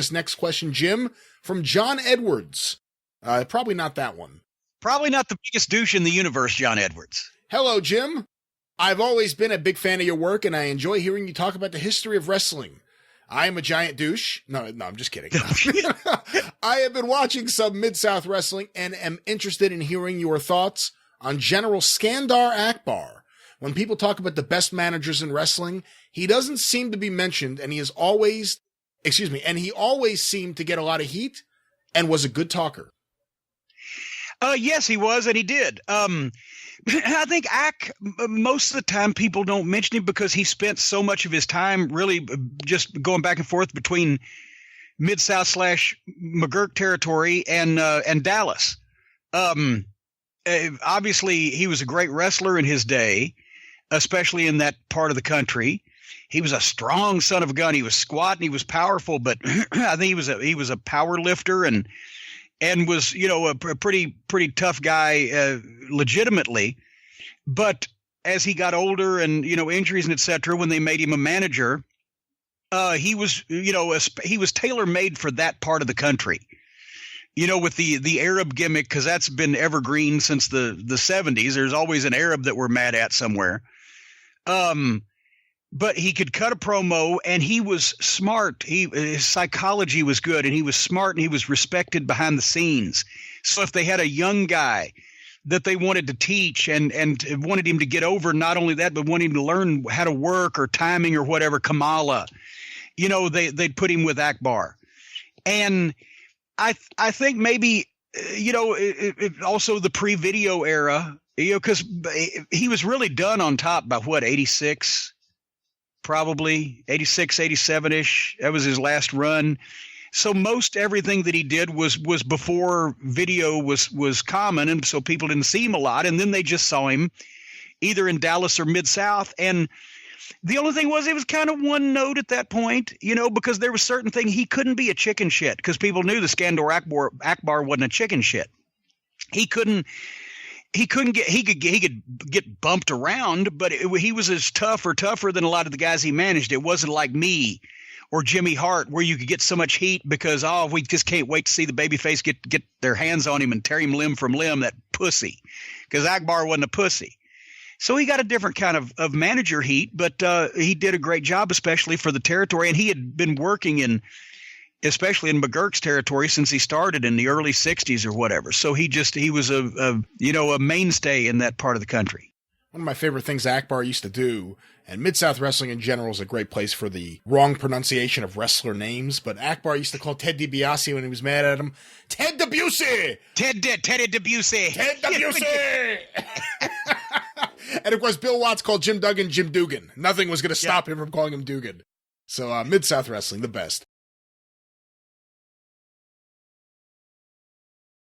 this next question, Jim, from John Edwards. Probably not that one. Probably not the biggest douche in the universe, John Edwards. Hello, Jim. I've always been a big fan of your work, and I enjoy hearing you talk about the history of wrestling. I am a giant douche. No, I'm just kidding. I have been watching some Mid-South wrestling and am interested in hearing your thoughts on General Skandar Akbar. When people talk about the best managers in wrestling, he doesn't seem to be mentioned, and he always seemed to get a lot of heat and was a good talker. Yes, he was, and he did. I think most of the time people don't mention him because he spent so much of his time really just going back and forth between Mid-South / McGurk territory and Dallas. Obviously, he was a great wrestler in his day, especially in that part of the country. He was a strong son of a gun. He was squat and he was powerful, but I think he was a power lifter and was, a pretty tough guy, legitimately. But as he got older and, injuries and et cetera, when they made him a manager, he was, he was tailor-made for that part of the country, with the Arab gimmick, because that's been evergreen since the 70s. There's always an Arab that we're mad at somewhere. But he could cut a promo, and he was smart. His psychology was good, and he was smart, and he was respected behind the scenes. So if they had a young guy that they wanted to teach and wanted him to get over, not only that, but wanted him to learn how to work or timing or whatever, Kamala, they'd put him with Akbar. And I think maybe, also the pre-video era, because he was really done on top by 86? Probably 86, 87-ish. That was his last run. So most everything that he did was before video was common, and so people didn't see him a lot. And then they just saw him either in Dallas or Mid-South. And the only thing was, it was kind of one note at that point, because there was certain things he couldn't be a chicken shit, because people knew the Skandar Akbar wasn't a chicken shit. He could get bumped around, but he was as tough or tougher than a lot of the guys he managed. It wasn't like me or Jimmy Hart, where you could get so much heat because, we just can't wait to see the babyface get their hands on him and tear him limb from limb, that pussy, because Akbar wasn't a pussy. So he got a different kind of manager heat, but he did a great job, especially for the territory. And he had been working especially in McGurk's territory since he started in the early 60s or whatever. So he was a mainstay in that part of the country. One of my favorite things Akbar used to do, and Mid-South wrestling in general is a great place for the wrong pronunciation of wrestler names, but Akbar used to call Ted DiBiase when he was mad at him, Ted DiBiase! Teddy DiBiase! Ted DiBiase! And of course, Bill Watts called Jim Duggan Jim Dugan. Nothing was going to stop him from calling him Dugan. So Mid-South wrestling, the best.